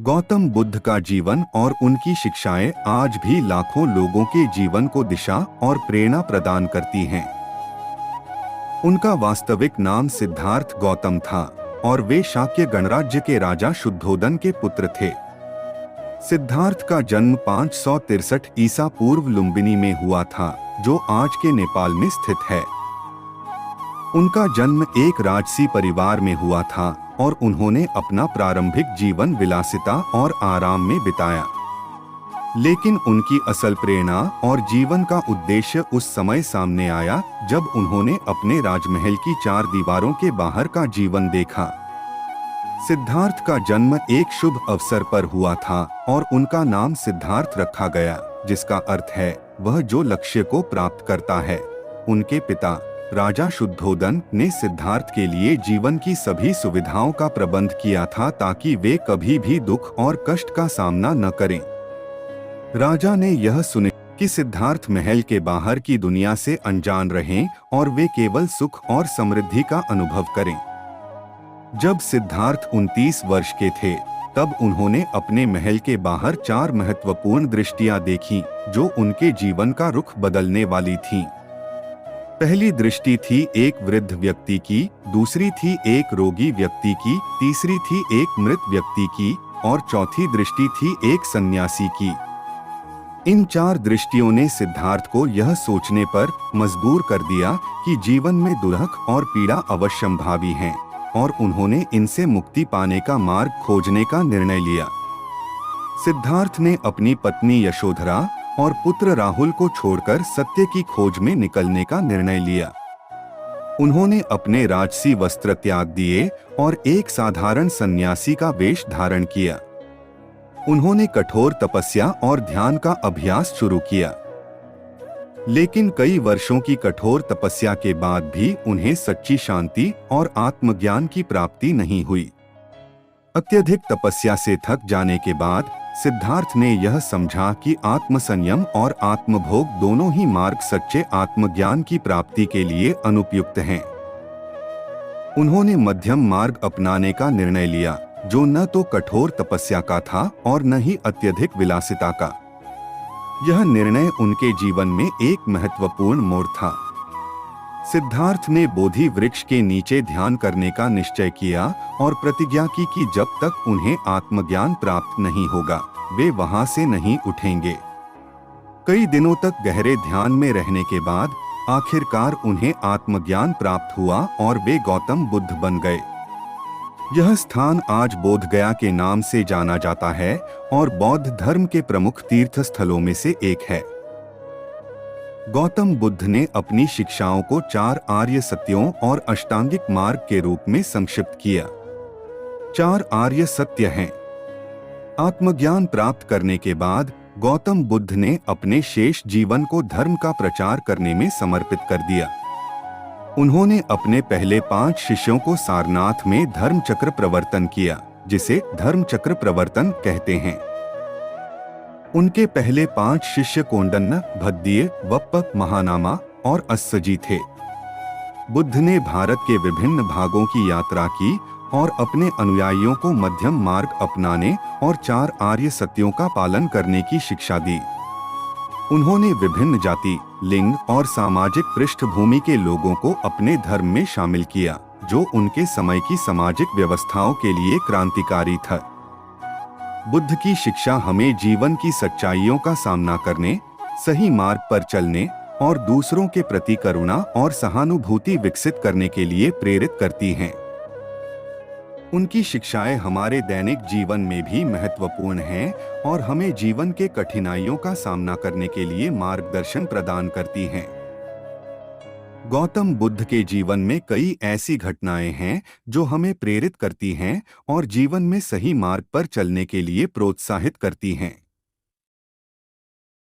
गौतम बुद्ध का जीवन और उनकी शिक्षाएं आज भी लाखों लोगों के जीवन को दिशा और प्रेरणा प्रदान करती हैं। उनका वास्तविक नाम सिद्धार्थ गौतम था और वे शाक्य गणराज्य के राजा शुद्धोदन के पुत्र थे। सिद्धार्थ का जन्म 563 ईसा पूर्व लुम्बिनी में हुआ था, जो आज के नेपाल में स्थित है। उनका जन्म एक राजसी परिवार में हुआ था और उन्होंने अपना प्रारंभिक जीवन विलासिता और आराम में बिताया। लेकिन उनकी असल प्रेरणा और जीवन का उद्देश्य उस समय सामने आया जब उन्होंने अपने राजमहल की 4 दीवारों के बाहर का जीवन देखा। सिद्धार्थ का जन्म एक शुभ अवसर पर हुआ था और उनका नाम सिद्धार्थ रखा गया, जिसका अर्थ है वह जो लक्ष्य को प्राप्त करता है। उनके पिता राजा शुद्धोदन ने सिद्धार्थ के लिए जीवन की सभी सुविधाओं का प्रबंध किया था ताकि वे कभी भी दुख और कष्ट का सामना न करें। राजा ने यह सुनिश्चित कि सिद्धार्थ महल के बाहर की दुनिया से अनजान रहें और वे केवल सुख और समृद्धि का अनुभव करें। जब सिद्धार्थ 29 वर्ष के थे, तब उन्होंने अपने महल के बाहर 4 महत्वपूर्ण दृष्टियां देखीं, जो उनके जीवन का रुख बदलने वाली थीं। पहली दृष्टि थी एक वृद्ध व्यक्ति की, दूसरी थी एक रोगी व्यक्ति की, तीसरी थी एक मृत व्यक्ति की और चौथी दृष्टि थी एक सन्यासी की। इन 4 दृष्टियों ने सिद्धार्थ को यह सोचने पर मजबूर कर दिया कि जीवन में दुर्लभ और पीड़ा अवश्यंभावी हैं और उन्होंने इनसे मुक्ति पाने का मार्ग खोजने का निर्णय लिया। सिद्धार्थ ने अपनी पत्नी यशोधरा और पुत्र राहुल को छोड़कर सत्य की खोज में निकलने का निर्णय लिया। उन्होंने अपने राजसी वस्त्र त्याग दिए और एक साधारण सन्यासी का वेश धारण किया। उन्होंने कठोर तपस्या और ध्यान का अभ्यास शुरू किया। लेकिन कई वर्षों की कठोर तपस्या के बाद भी उन्हें सच्ची शांति और आत्मज्ञान की प्राप्ति नहीं हुई। अत्यधिक तपस्या से थक जाने के बाद सिद्धार्थ ने यह समझा कि आत्मसंयम और आत्मभोग दोनों ही मार्ग सच्चे आत्मज्ञान की प्राप्ति के लिए अनुपयुक्त हैं। उन्होंने मध्यम मार्ग अपनाने का निर्णय लिया, जो न तो कठोर तपस्या का था और न ही अत्यधिक विलासिता का। यह निर्णय उनके जीवन में एक महत्वपूर्ण मोड़ था। सिद्धार्थ ने बोधि वृक्ष के नीचे ध्यान करने का निश्चय किया और प्रतिज्ञा की कि जब तक उन्हें आत्मज्ञान प्राप्त नहीं होगा, वे वहां से नहीं उठेंगे। कई दिनों तक गहरे ध्यान में रहने के बाद आखिरकार उन्हें आत्मज्ञान प्राप्त हुआ और वे गौतम बुद्ध बन गए। यह स्थान आज बोधगया के नाम से जाना जाता है और बौद्ध धर्म के प्रमुख तीर्थ स्थलों में से एक है। गौतम बुद्ध ने अपनी शिक्षाओं को 4 आर्य सत्यों और अष्टांगिक मार्ग के रूप में संक्षिप्त किया। 4 आर्य सत्य हैं। आत्मज्ञान प्राप्त करने के बाद गौतम बुद्ध ने अपने शेष जीवन को धर्म का प्रचार करने में समर्पित कर दिया। उन्होंने अपने पहले 5 शिष्यों को सारनाथ में धर्म चक्र प्रवर्तन किया, जिसे धर्म चक्र प्रवर्तन कहते हैं। उनके पहले 5 शिष्य कोंडन्ना, भद्दिय, वप्प, महानामा और अस्सजी थे। बुद्ध ने भारत के विभिन्न भागों की यात्रा की और अपने अनुयायियों को मध्यम मार्ग अपनाने और 4 आर्य सत्यों का पालन करने की शिक्षा दी। उन्होंने विभिन्न जाति, लिंग और सामाजिक पृष्ठभूमि के लोगों को अपने धर्म में शामिल किया, जो उनके समय की सामाजिक व्यवस्थाओं के लिए क्रांतिकारी था। बुद्ध की शिक्षा हमें जीवन की सच्चाइयों का सामना करने, सही मार्ग पर चलने और दूसरों के प्रति करुणा और सहानुभूति विकसित करने के लिए प्रेरित करती हैं। उनकी शिक्षाएं हमारे दैनिक जीवन में भी महत्वपूर्ण हैं और हमें जीवन के कठिनाइयों का सामना करने के लिए मार्गदर्शन प्रदान करती हैं। गौतम बुद्ध के जीवन में कई ऐसी घटनाएं हैं जो हमें प्रेरित करती हैं और जीवन में सही मार्ग पर चलने के लिए प्रोत्साहित करती हैं।